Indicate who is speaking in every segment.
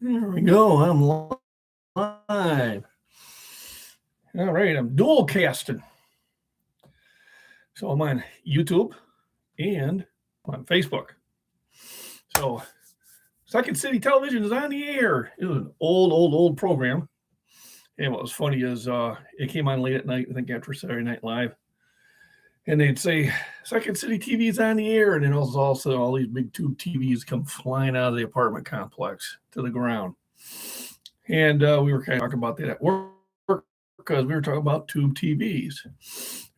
Speaker 1: There we go. I'm live. All right, I'm dual casting. So I'm on YouTube and on Facebook. So Second City Television is on the air. It was an old program. And what was funny is it came on late at night, I think after Saturday Night Live. And they'd say, Second City TV is on the air. And then also all these big tube TVs come flying out of the apartment complex to the ground. And we were kind of talking about that at work because we were talking about tube TVs.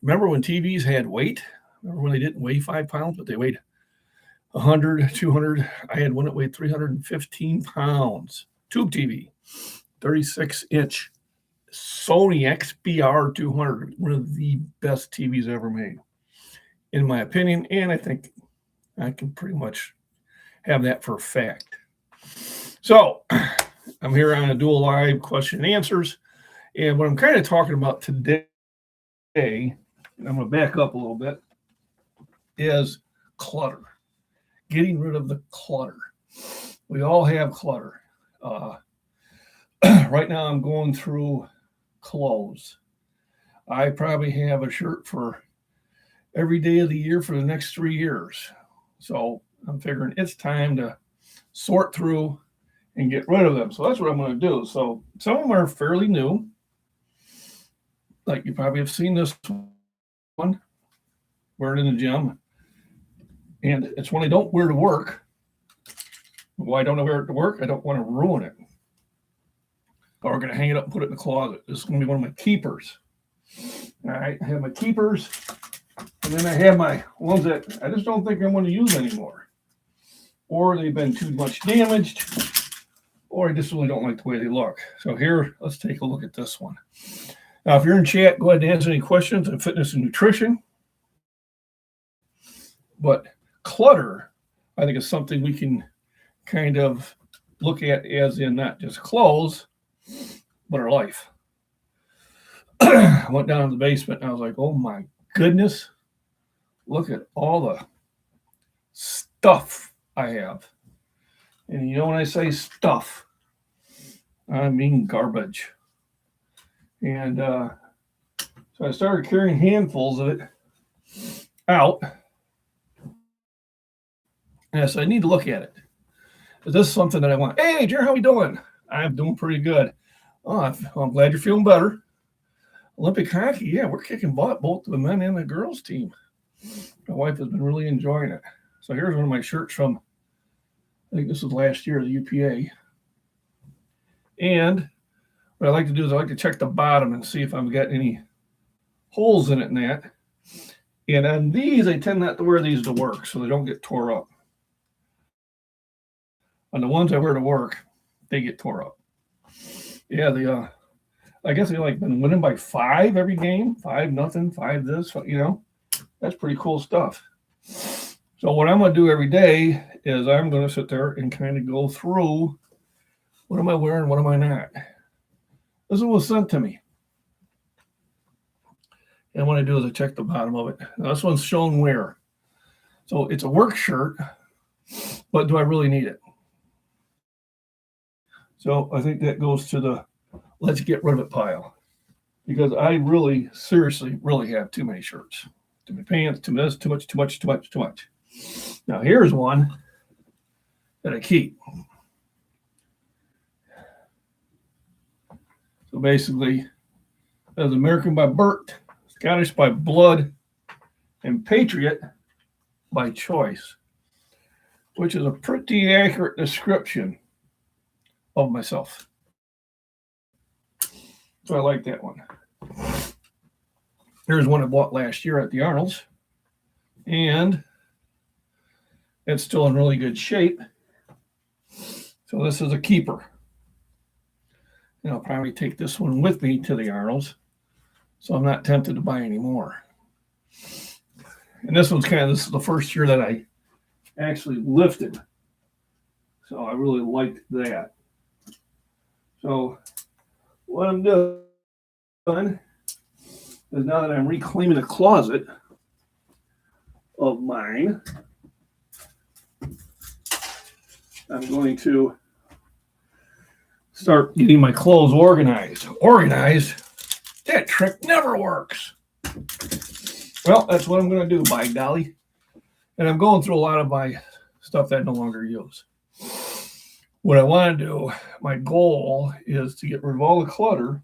Speaker 1: Remember when TVs had weight? Remember when they didn't weigh 5 pounds, but they weighed 100, 200? I had one that weighed 315 pounds. Tube TV, 36-inch Sony XBR 200, one of the best TVs ever made, in my opinion. And I think I can pretty much have that for a fact. So I'm here on a dual live question and answers. And what I'm kind of talking about today, and I'm going to back up a little bit, is clutter. Getting rid of the clutter. We all have clutter. Right now I'm going through clothes. I probably have a shirt for every day of the year for the next 3 years. So I'm figuring it's time to sort through and get rid of them. So that's what I'm going to do. So some of them are fairly new. Like you probably have seen this one, wear it in the gym. And it's one I don't wear to work. Why don't I wear it to work? I don't want to ruin it. Or we're going to hang it up and put it in the closet. This is going to be one of my keepers. All right, I have my keepers. And then I have my ones that I just don't think I'm going to use anymore. Or they've been too much damaged. Or I just really don't like the way they look. So here, let's take a look at this one. Now, if you're in chat, go ahead and answer any questions on fitness and nutrition. But clutter, I think, is something we can kind of look at as in not just clothes, but our life. I went down to the basement and I was like, oh my goodness, look at all the stuff I have. And you know, when I say stuff, I mean garbage. And so I started carrying handfuls of it out. And so I need to look at it. Is this something that I want? Hey, Jerry, how we doing? I'm doing pretty good. Oh, I'm glad you're feeling better. Olympic hockey, yeah, we're kicking butt, both the men and the girls team. My wife has been really enjoying it. So here's one of my shirts from, I think this was last year, the UPA. And what I like to do is I like to check the bottom and see if I've got any holes in it and that. And on these, I tend not to wear these to work so they don't get tore up. On the ones I wear to work, they get tore up. Yeah, I guess they like been winning by 5 every game, 5-0, 5 this, you know. That's pretty cool stuff. So what I'm going to do every day is I'm going to sit there and kind of go through, what am I wearing, what am I not? This one was sent to me. And what I do is I check the bottom of it. Now, this one's shown wear. So it's a work shirt, but do I really need it? So I think that goes to the let's get rid of it pile. Because I really, seriously, really have too many shirts. Too many pants, too much. Now here's one that I keep. So basically, as American by birth, Scottish by blood, and Patriot by choice, which is a pretty accurate description of myself. So I like that one. Here's one I bought last year at the Arnold's. And it's still in really good shape. So this is a keeper. And I'll probably take this one with me to the Arnold's. So I'm not tempted to buy any more. And this one's this is the first year that I actually lifted. So I really liked that. So what I'm doing is now that I'm reclaiming a closet of mine, I'm going to start getting my clothes organized. Organized? That trick never works. Well, that's what I'm going to do, by golly. And I'm going through a lot of my stuff that I no longer use. What I want to do, my goal is to get rid of all the clutter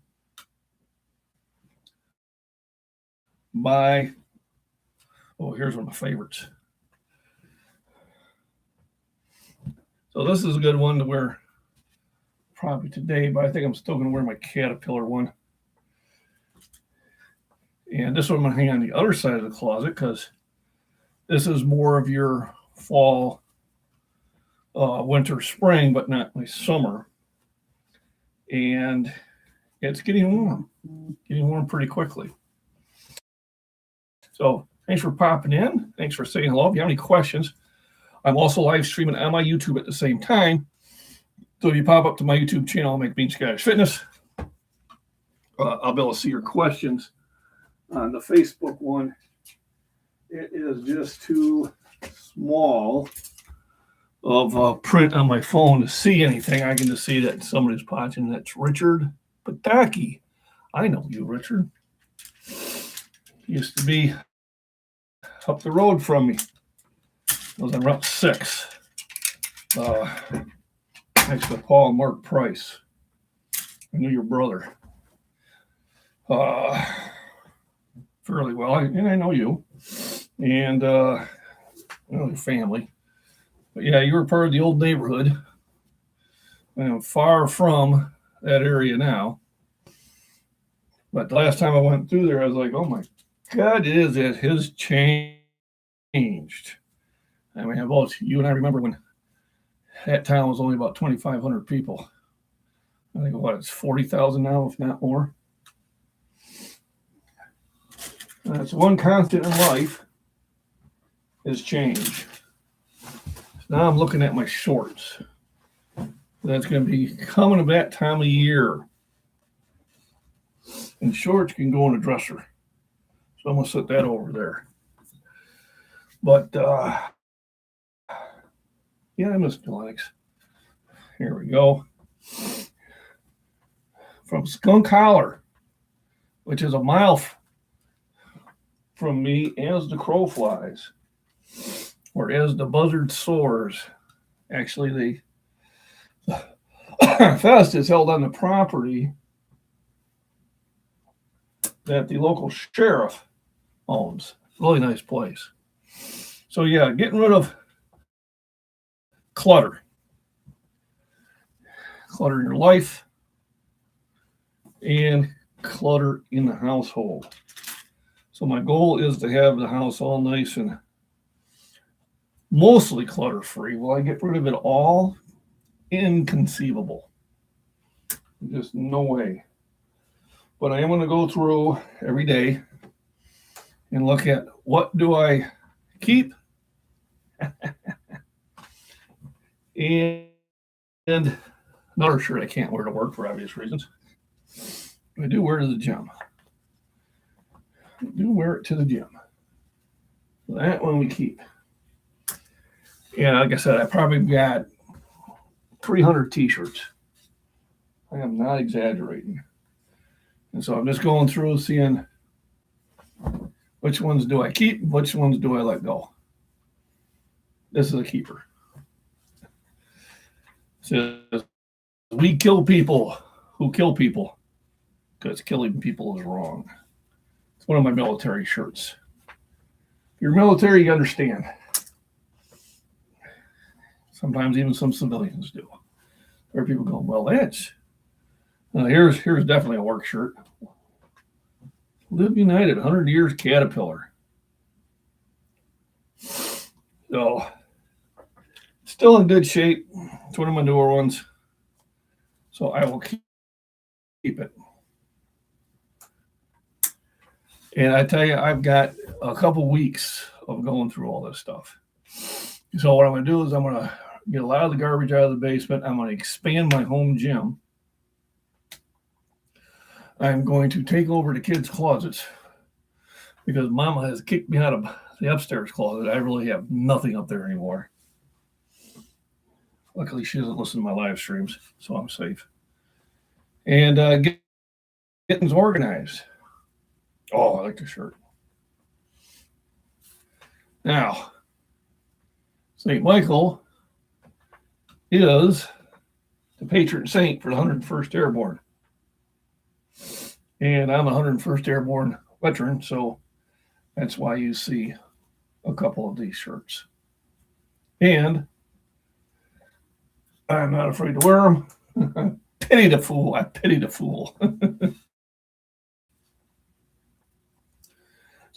Speaker 1: by, oh, here's one of my favorites. So this is a good one to wear probably today, but I think I'm still going to wear my Caterpillar one. And this one I'm going to hang on the other side of the closet because this is more of your fall, winter, spring, but not my summer. And it's getting warm pretty quickly. So thanks for popping in. Thanks for saying hello. If you have any questions, I'm also live streaming on my YouTube at the same time. So if you pop up to my YouTube channel, MacBean Scottish Fitness, I'll be able to see your questions. On the Facebook one, it is just too small of a print on my phone to see anything. I can just see that somebody's watching. That's Richard Pataki. I know you, Richard. Used to be up the road from me. I was on Route 6. Next to Paul and Mark Price. I knew your brother. Fairly well, and I know you. And I know your family. But yeah, you were part of the old neighborhood. I am far from that area now. But the last time I went through there, I was like, oh my God, it has changed. I mean, both you and I remember when that town was only about 2,500 people. I think, it's 40,000 now, if not more. That's one constant in life is change. Now I'm looking at my shorts. That's going to be coming at that time of year. And shorts can go in a dresser. So I'm going to set that over there. But, yeah, I miss Lennox. Here we go. From Skunk Holler, which is a mile from me as the crow flies, or as the buzzard soars. Actually, the fest is held on the property that the local sheriff owns. Really nice place. So yeah, getting rid of clutter in your life and clutter in the household. So my goal is to have the house all nice and mostly clutter-free. Will I get rid of it all? Inconceivable. Just no way. But I am going to go through every day and look at what do I keep and another shirt I can't wear to work for obvious reasons. I do wear to the gym. I do wear it to the gym. That one we keep. And like I said, I probably got 300 t-shirts. I am not exaggerating. And so I'm just going through seeing which ones do I keep, which ones do I let go. This is a keeper. It says, we kill people who kill people because killing people is wrong. It's one of my military shirts. If you're military, you understand. Sometimes even some civilians do. There are people going, well, that's here's definitely a work shirt. Live United, 100 years Caterpillar. So, still in good shape. It's one of my newer ones. So I will keep it. And I tell you, I've got a couple weeks of going through all this stuff. So what I'm going to do is I'm going to get a lot of the garbage out of the basement. I'm going to expand my home gym. I'm going to take over the kids' closets because Mama has kicked me out of the upstairs closet. I really have nothing up there anymore. Luckily, she doesn't listen to my live streams, so I'm safe. and get things organized. Oh, I like the shirt. Now, St. Michael is the patron saint for the 101st Airborne. And I'm a 101st Airborne veteran, so that's why you see a couple of these shirts. And I'm not afraid to wear them. Pity the fool. I pity the fool. It's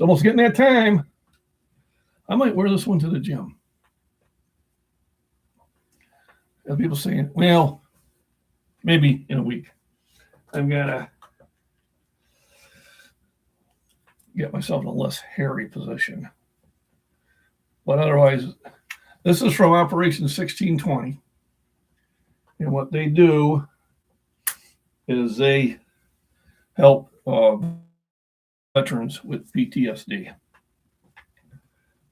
Speaker 1: almost getting that time. I might wear this one to the gym. And people saying, well, maybe in a week. I've got to get myself in a less hairy position. But otherwise, this is from Operation 1620. And what they do is they help veterans with PTSD.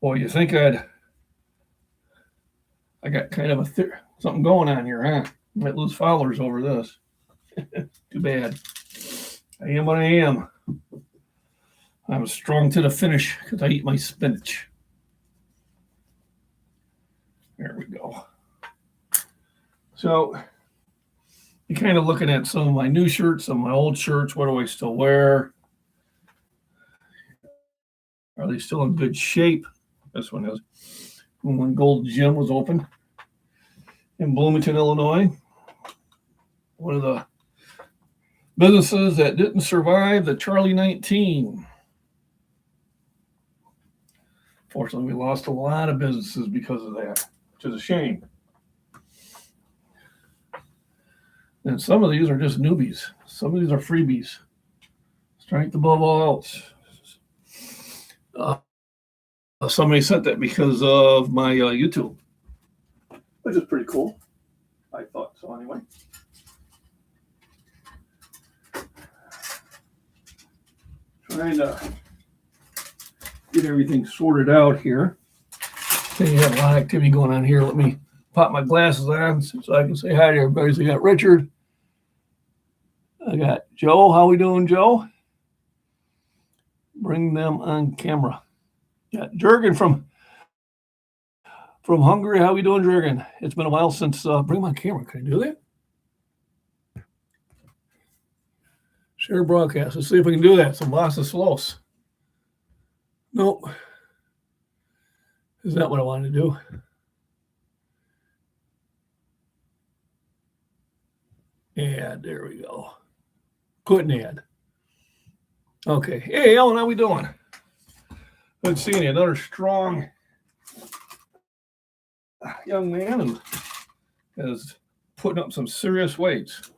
Speaker 1: Boy, you think I got kind of something going on here, huh? Might lose followers over this. Too bad. I am what I am. I'm strong to the finish because I eat my spinach. There we go. So you're kind of looking at some of my new shirts, some of my old shirts. What do I still wear? Are they still in good shape? This one is. When Gold Gym was open in Bloomington, Illinois. One of the businesses that didn't survive the Charlie 19. Fortunately, we lost a lot of businesses because of that, which is a shame. And some of these are just newbies. Some of these are freebies. Strength above all else. Somebody sent that because of my YouTube, which is pretty cool. I thought so anyway. Trying to get everything sorted out here. Okay, you have a lot of activity going on here. Let me pop my glasses on so I can say hi to everybody. So I got Richard. I got Joe. How we doing, Joe? Bring them on camera. Got Jurgen from Hungary. How we doing, Jurgen? It's been a while since bring them on camera. Can I do that? Share broadcast. Let's see if we can do that. Some Lasses Los. Nope. Is that what I wanted to do? Add. There we go. Couldn't add. Okay. Hey, Ellen, how we doing? Good seeing you. Another strong young man who is putting up some serious weights.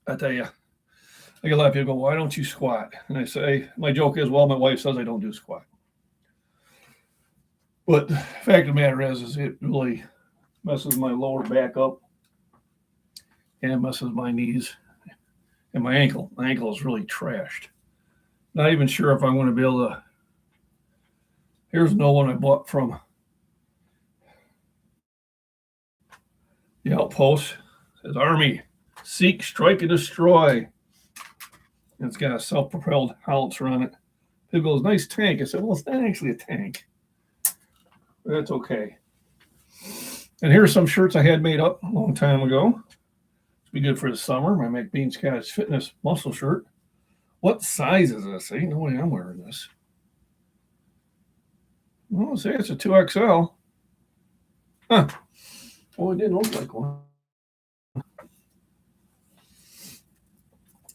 Speaker 1: I tell you, I get a lot of people go, why don't you squat? And I say, my joke is, well, my wife says I don't do squat. But the fact of the matter is it really messes my lower back up and messes my knees and my ankle. My ankle is really trashed. Not even sure if I'm going to be able to. Here's another one I bought from the Outpost. It says Army, seek, strike, and destroy. And it's got a self-propelled howitzer on it. It goes, nice tank. I said, well, it's not actually a tank. But that's okay. And here's some shirts I had made up a long time ago. It'll be good for the summer. My MacBean Scottish Fitness muscle shirt. What size is this? Ain't no way I'm wearing this. Well, say it's a 2XL. Huh. Well, it didn't look like one.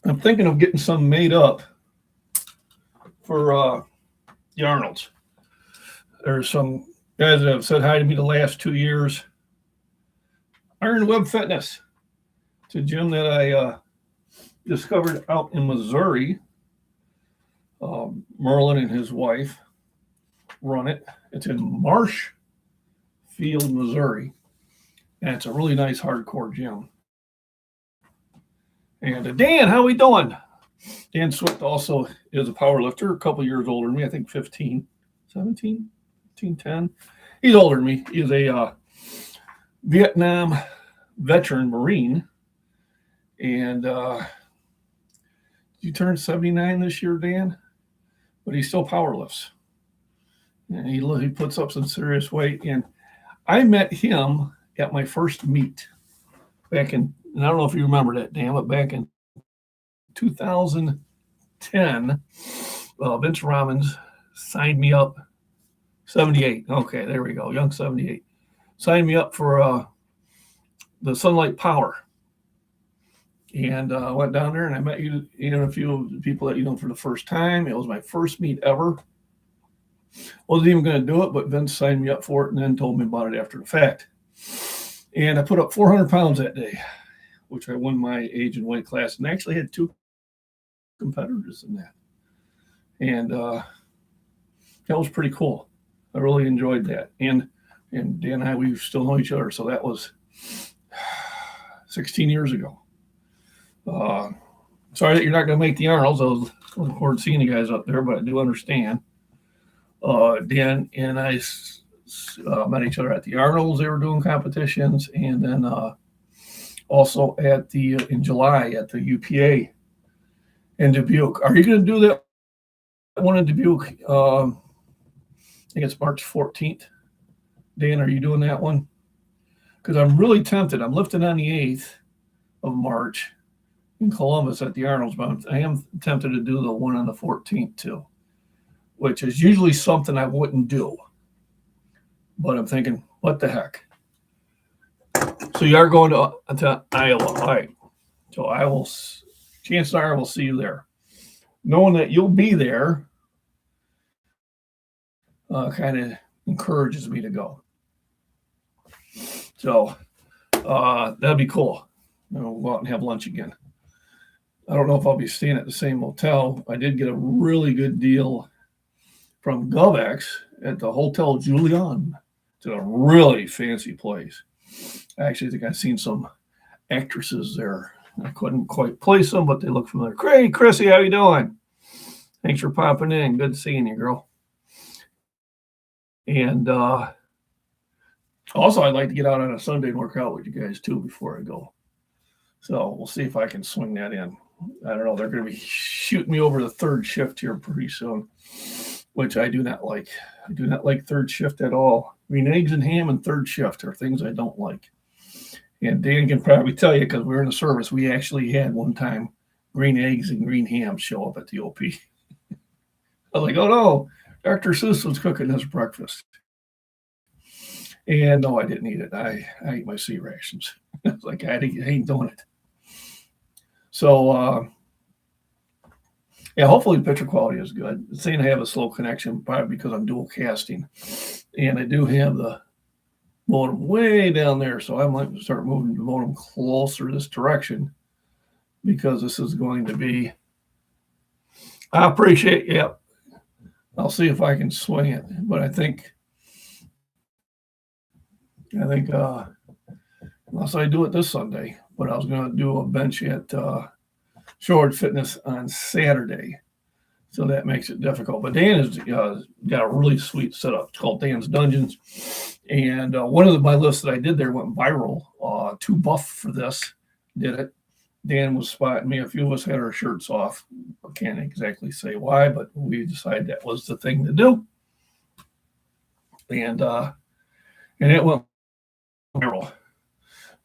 Speaker 1: I'm thinking of getting some made up for the Arnolds. There's some guys that have said hi to me the last 2 years. Iron Web Fitness. It's a gym that I discovered out in Missouri. Merlin and his wife run it. It's in Marshfield, Missouri. And it's a really nice hardcore gym. And Dan, how we doing? Dan Swift also is a power lifter, a couple years older than me, I think 15, 17, 15, 10. He's older than me. He's a Vietnam veteran Marine. And you turned 79 this year, Dan, but he still power lifts. And he puts up some serious weight. And I met him at my first meet back in, and I don't know if you remember that, Dan, but back in 2010, Vince Robbins signed me up. 78. Okay, there we go. Young 78. Signed me up for the Sunlight Power. And went down there and I met you and a few of the people that you know for the first time. It was my first meet ever. Wasn't even going to do it, but Vince signed me up for it and then told me about it after the fact. And I put up 400 pounds that day, which I won my age and weight class, and actually had 2 competitors in that. And that was pretty cool. I really enjoyed that. And Dan and I, we still know each other, so that was 16 years ago. Sorry that you're not going to make the Arnolds. I was looking forward to seeing you guys up there, but I do understand. Dan and I met each other at the Arnolds. They were doing competitions, and then also in July at the UPA in Dubuque. Are you going to do that one in Dubuque? I think it's March 14th. Dan, are you doing that one? Because I'm really tempted. I'm lifting on the 8th of March in Columbus at the Arnolds, but I am tempted to do the one on the 14th too, which is usually something I wouldn't do. But I'm thinking, what the heck? So you are going to Iowa. All right. So chances are I will see you there. Knowing that you'll be there kind of encourages me to go. So that'd be cool. We'll go out and have lunch again. I don't know if I'll be staying at the same hotel. I did get a really good deal from GovX at the Hotel Julian. It's a really fancy place. I actually think I've seen some actresses there. I couldn't quite place them, but they look familiar. Hey, Chrissy, how you doing? Thanks for popping in. Good seeing you, girl. And also, I'd like to get out on a Sunday and work out with you guys, too, before I go. So we'll see if I can swing that in. I don't know. They're going to be shooting me over the third shift here pretty soon, which I do not like. I do not like third shift at all. I mean, eggs and ham and third shift are things I don't like. And Dan can probably tell you, because we're in the service, we actually had one time green eggs and green ham show up at the OP. I was like, oh no, Dr. Seuss was cooking us breakfast. And no, I didn't eat it. I ate my C rations. I was like, I ain't doing it. So, yeah, hopefully the picture quality is good. It's saying I have a slow connection, probably because I'm dual casting. And I do have the modem way down there, so I might start moving the modem closer this direction because this is going to be, I appreciate, yeah. I'll see if I can swing it, but I think unless I do it this Sunday, but I was going to do a bench at Short Fitness on Saturday, so that makes it difficult. But Dan has got a really sweet setup. It's called Dan's Dungeons, and one of my lifts that I did there went viral. Too buff for this, did it. Dan was spotting me. A few of us had our shirts off. I can't exactly say why, but we decided that was the thing to do, and it went viral.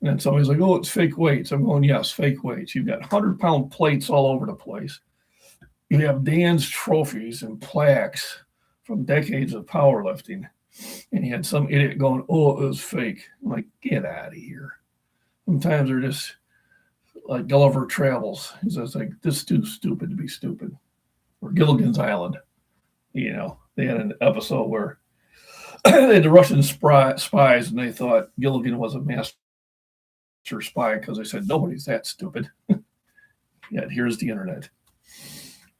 Speaker 1: And then somebody's like, oh, it's fake weights. I'm going, yes, fake weights. You've got 100-pound plates all over the place. You have Dan's trophies and plaques from decades of powerlifting. And you had some idiot going, oh, it was fake. I'm like, get out of here. Sometimes they're just like Gulliver Travels. It's just like, this is too stupid to be stupid. Or Gilligan's Island. You know, they had an episode where they had the Russian spies and they thought Gilligan was a master spy because they said nobody's that stupid. Yet here's the internet.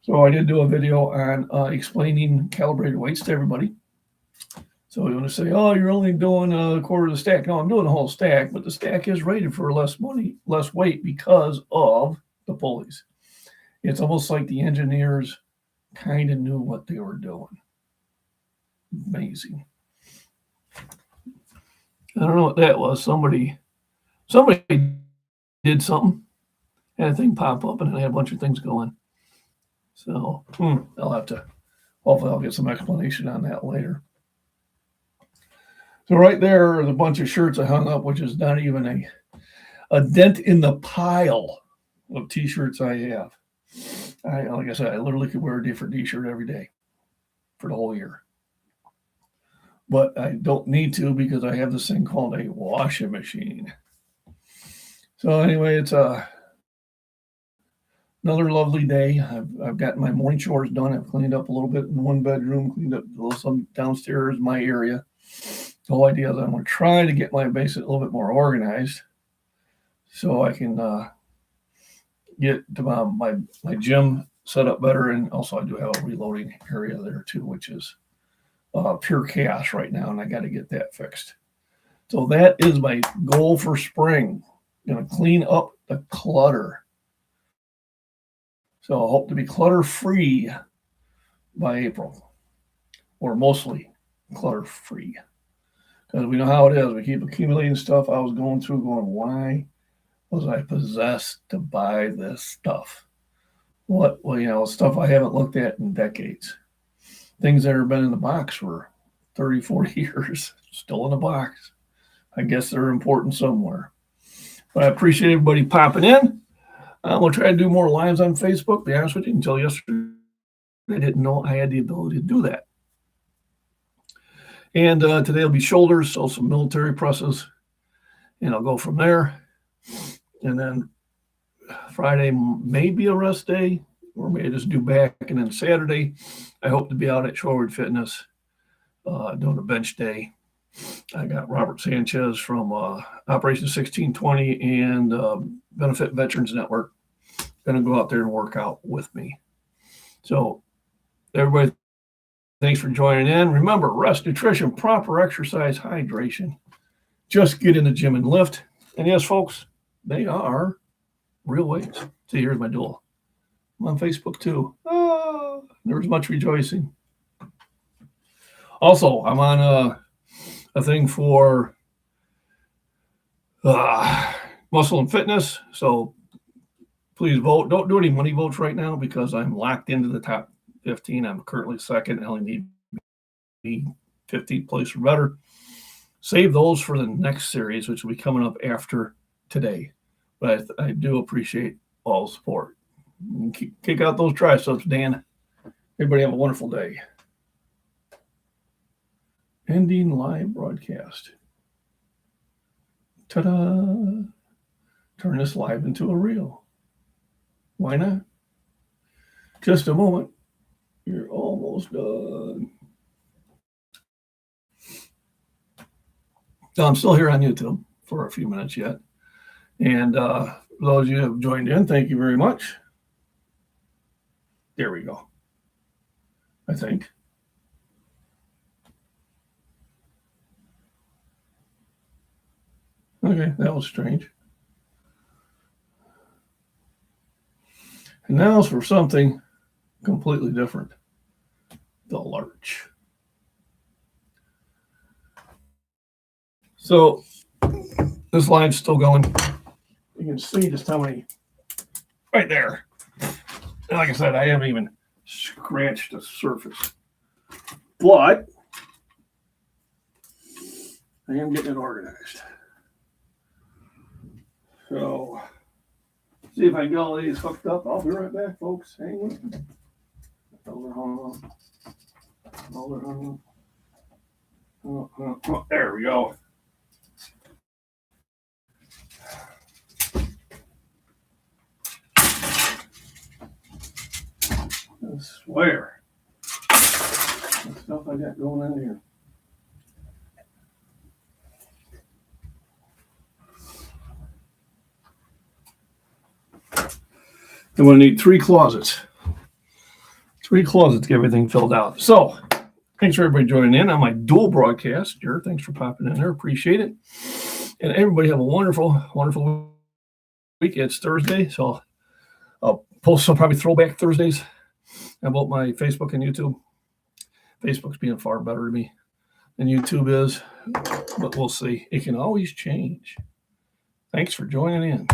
Speaker 1: So I did do a video on explaining calibrated weights to everybody. So you want to say, oh, you're only doing a quarter of the stack. No, I'm doing the whole stack, but the stack is rated for less weight because of the pulleys. It's almost like the engineers kind of knew what they were doing. Amazing. I don't know what that was. Somebody did something. had a thing pop up, and then I had a bunch of things going. So I'll have to, hopefully I'll get some explanation on that later. So right there is a bunch of shirts I hung up, which is not even a dent in the pile of t-shirts I have. Like I said, I literally could wear a different t-shirt every day for the whole year. But I don't need to because I have this thing called a washing machine. So anyway, it's another lovely day. I've gotten my morning chores done. I've cleaned up a little bit in one bedroom, cleaned up a little some downstairs, my area. The whole idea is I'm going to try to get my basement a little bit more organized so I can get to my gym set up better. And also I do have a reloading area there too, which is pure chaos right now, and I got to get that fixed. So that is my goal for spring. I'm going to clean up the clutter. So I hope to be clutter-free by April, or mostly clutter-free. Because we know how it is. We keep accumulating stuff. I was going through going, why was I possessed to buy this stuff? Well, stuff I haven't looked at in decades. Things that have been in the box for 30, 40 years, still in the box. I guess they're important somewhere. But I appreciate everybody popping in. We'll try to do more lives on Facebook. To be honest with you, until yesterday, I didn't know I had the ability to do that. And today will be shoulders, so some military presses, and I'll go from there. And then Friday may be a rest day, or may I just do back. And then Saturday, I hope to be out at Shoreward Fitness doing a bench day. I got Robert Sanchez from Operation 1620 and Benefit Veterans Network going to go out there and work out with me. So everybody, thanks for joining in. Remember, rest, nutrition, proper exercise, hydration. Just get in the gym and lift. And yes, folks, they are real weights. See, here's my duel. I'm on Facebook too. There was much rejoicing. Also, I'm on a thing for muscle and fitness. So please vote. Don't do any money votes right now because I'm locked into the top 15. I'm currently second. I only need to be 15th place or better. Save those for the next series, which will be coming up after today. But I do appreciate all the support. Kick out those triceps, Dan. Everybody have a wonderful day. Ending live broadcast. Ta-da! Turn this live into a reel. Why not? Just a moment. You're almost done. So I'm still here on YouTube for a few minutes yet. And for those of you who have joined in, thank you very much. There we go. I think. Okay, that was strange. And now for something completely different. The larch. So this line's still going. You can see just how many right there. And like I said, I haven't even scratched the surface. But I am getting it organized. So see if I can get all these hooked up. I'll be right back, folks. Hang with me. They're hung up. They're hung up. Oh, there we go. I swear. The stuff I got going in here. I'm going to need 3 closets. 3 closets to get everything filled out. So, thanks for everybody joining in on my dual broadcast. Jared, thanks for popping in there. Appreciate it. And everybody have a wonderful, wonderful week. It's Thursday, so I'll post some probably throwback Thursdays about my Facebook and YouTube. Facebook's being far better to me than YouTube is, but we'll see. It can always change. Thanks for joining in.